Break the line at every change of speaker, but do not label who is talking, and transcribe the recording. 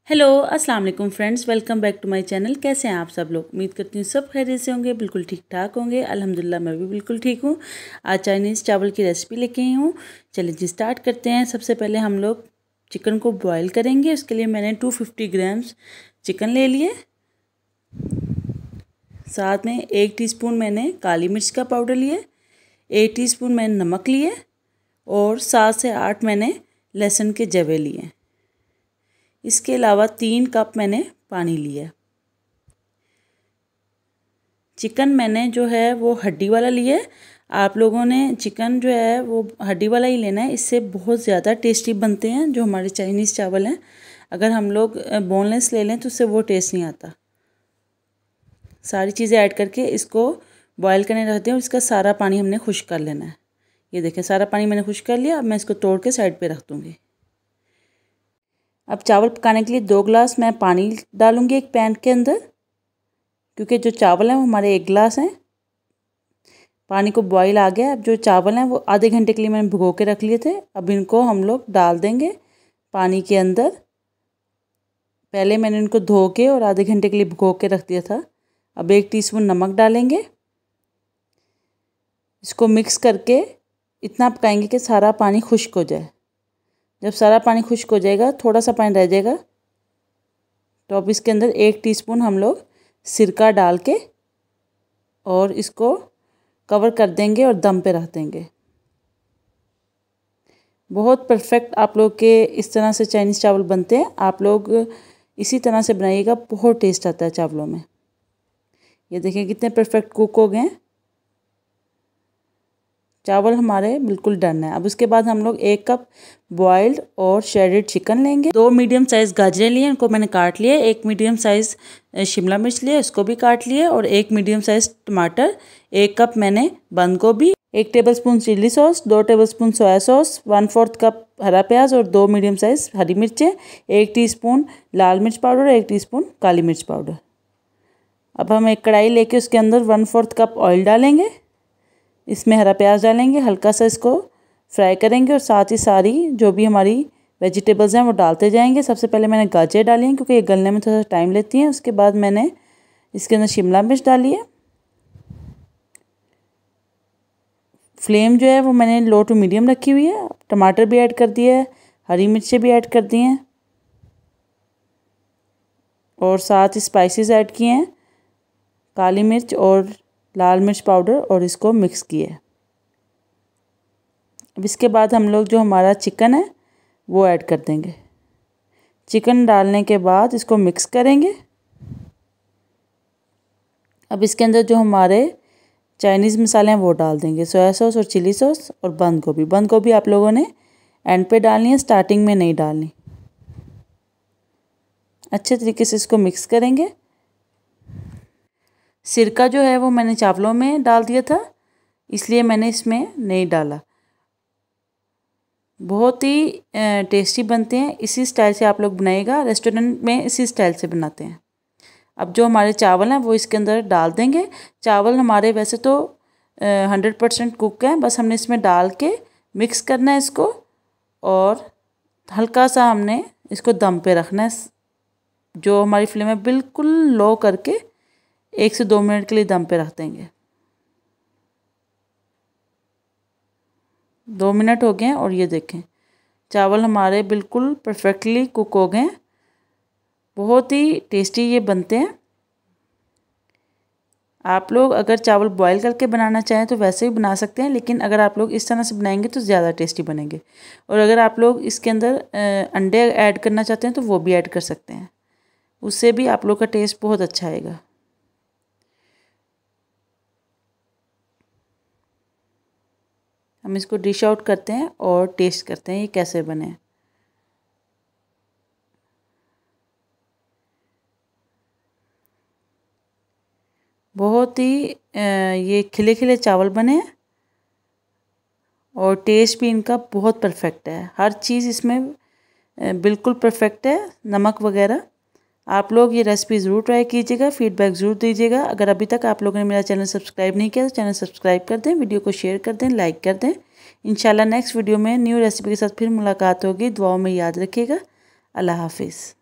Hello अस्सलाम वालेकुम friends, welcome back to my channel. कैसे हैं आप सब लोग? उम्मीद करती हूँ सब खैरियत से होंगे, बिल्कुल ठीक ठाक होंगे। अल्हम्दुलिल्लाह मैं भी बिल्कुल ठीक हूँ। आज चाइनीज़ चावल की रेसिपी लेके आई हूँ। चलिए जी स्टार्ट करते हैं। सबसे पहले हम लोग चिकन को बॉईल करेंगे। उसके लिए मैंने 250 ग्राम्स चिकन ले लिए। साथ में 1 टीस्पून मैंने काली मिर्च का पाउडर लिए, 1 टीस्पून मैंने नमक लिए और 7 से 8 मैंने लहसुन के जवे लिए। इसके अलावा 3 कप मैंने पानी लिया। चिकन मैंने जो है वो हड्डी वाला लिया है। आप लोगों ने चिकन जो है वो हड्डी वाला ही लेना है, इससे बहुत ज़्यादा टेस्टी बनते हैं जो हमारे चाइनीज़ चावल हैं। अगर हम लोग बोनलेस ले लें तो उससे वो टेस्ट नहीं आता। सारी चीज़ें ऐड करके इसको बॉयल करने रखते हैं और इसका सारा पानी हमने खुश्क कर लेना है। ये देखें सारा पानी मैंने खुश्क कर लिया। अब मैं इसको तोड़ के साइड पे रख दूँगी। अब चावल पकाने के लिए 2 गिलास मैं पानी डालूंगी एक पैन के अंदर, क्योंकि जो चावल हैं वो हमारे 1 गिलास हैं। पानी को बॉईल आ गया। अब जो चावल हैं वो आधे घंटे के लिए मैंने भिगो के रख लिए थे। अब इनको हम लोग डाल देंगे पानी के अंदर। पहले मैंने इनको धो के और आधे घंटे के लिए भिगो के रख दिया था। अब 1 टीस्पून नमक डालेंगे। इसको मिक्स करके इतना पकाएंगे कि सारा पानी खुश्क हो जाए। जब सारा पानी खुश्क हो जाएगा, थोड़ा सा पानी रह जाएगा, तो अब इसके अंदर 1 टीस्पून हम लोग सिरका डाल के और इसको कवर कर देंगे और दम पे रख देंगे। बहुत परफेक्ट आप लोग के इस तरह से चाइनीज़ चावल बनते हैं। आप लोग इसी तरह से बनाइएगा, बहुत टेस्ट आता है चावलों में। ये देखिए कितने परफेक्ट कुक हो गए हैं। चावल हमारे बिल्कुल डन है। अब उसके बाद हम लोग 1 कप बॉइल्ड और श्रेडेड चिकन लेंगे। 2 मीडियम साइज़ गाजरें लिए, उनको मैंने काट लिए। 1 मीडियम साइज़ शिमला मिर्च लिए, उसको भी काट लिए। और 1 मीडियम साइज़ टमाटर, 1 कप मैंने बंद गोभी, 1 tablespoon chilli sauce, 2 tablespoon soya sauce, 1/4 cup हरा प्याज और 2 मीडियम साइज़ हरी मिर्चें, 1 टीस्पून लाल मिर्च पाउडर, 1 टीस्पून काली मिर्च पाउडर। अब हम एक कढ़ाई लेके उसके अंदर 1/4 कप ऑयल डालेंगे। इसमें हरा प्याज डालेंगे, हल्का सा इसको फ्राई करेंगे और साथ ही सारी जो भी हमारी वेजिटेबल्स हैं वो डालते जाएंगे। सबसे पहले मैंने गाजर डाली हैं क्योंकि ये गलने में थोड़ा टाइम लेती हैं। उसके बाद मैंने इसके अंदर शिमला मिर्च डाली है। फ्लेम जो है वो मैंने लो टू मीडियम रखी हुई है। टमाटर भी ऐड कर दिया है, हरी मिर्चें भी ऐड कर दी हैं और साथ ही स्पाइसेस ऐड किए हैं, काली मिर्च और लाल मिर्च पाउडर, और इसको मिक्स किया। अब इसके बाद हम लोग जो हमारा चिकन है वो ऐड कर देंगे। चिकन डालने के बाद इसको मिक्स करेंगे। अब इसके अंदर जो हमारे चाइनीज़ मसाले हैं वो डाल देंगे, सोया सॉस और चिली सॉस और बंद गोभी। बंद गोभी आप लोगों ने एंड पे डालनी है, स्टार्टिंग में नहीं डालनी। अच्छे तरीके से इसको मिक्स करेंगे। सिरका जो है वो मैंने चावलों में डाल दिया था, इसलिए मैंने इसमें नहीं डाला। बहुत ही टेस्टी बनते हैं। इसी स्टाइल से आप लोग बनाइएगा, रेस्टोरेंट में इसी स्टाइल से बनाते हैं। अब जो हमारे चावल हैं वो इसके अंदर डाल देंगे। चावल हमारे वैसे तो 100% कुक हैं, बस हमने इसमें डाल के मिक्स करना है इसको और हल्का सा हमने इसको दम पे रखना है। जो हमारी फ्लेम है बिल्कुल लो करके 1 से 2 मिनट के लिए दम पे रख देंगे। 2 मिनट हो गए हैं और ये देखें चावल हमारे बिल्कुल परफेक्टली कुक हो गए हैं। बहुत ही टेस्टी ये बनते हैं। आप लोग अगर चावल बॉईल करके बनाना चाहें तो वैसे ही बना सकते हैं, लेकिन अगर आप लोग इस तरह से बनाएंगे तो ज़्यादा टेस्टी बनेंगे। और अगर आप लोग इसके अंदर अंडे ऐड करना चाहते हैं तो वो भी ऐड कर सकते हैं, उससे भी आप लोग का टेस्ट बहुत अच्छा आएगा। हम इसको डिश आउट करते हैं और टेस्ट करते हैं ये कैसे बने। बहुत ही ये खिले खिले चावल बने हैं और टेस्ट भी इनका बहुत परफेक्ट है। हर चीज़ इसमें बिल्कुल परफेक्ट है। नमक वगैरह आप लोग ये रेसिपी ज़रूर ट्राई कीजिएगा, फीडबैक ज़रूर दीजिएगा। अगर अभी तक आप लोगों ने मेरा चैनल सब्सक्राइब नहीं किया तो चैनल सब्सक्राइब कर दें, वीडियो को शेयर कर दें, लाइक कर दें। इंशाल्लाह नेक्स्ट वीडियो में न्यू रेसिपी के साथ फिर मुलाकात होगी। दुआओं में याद रखिएगा। अल्लाह हाफिज़।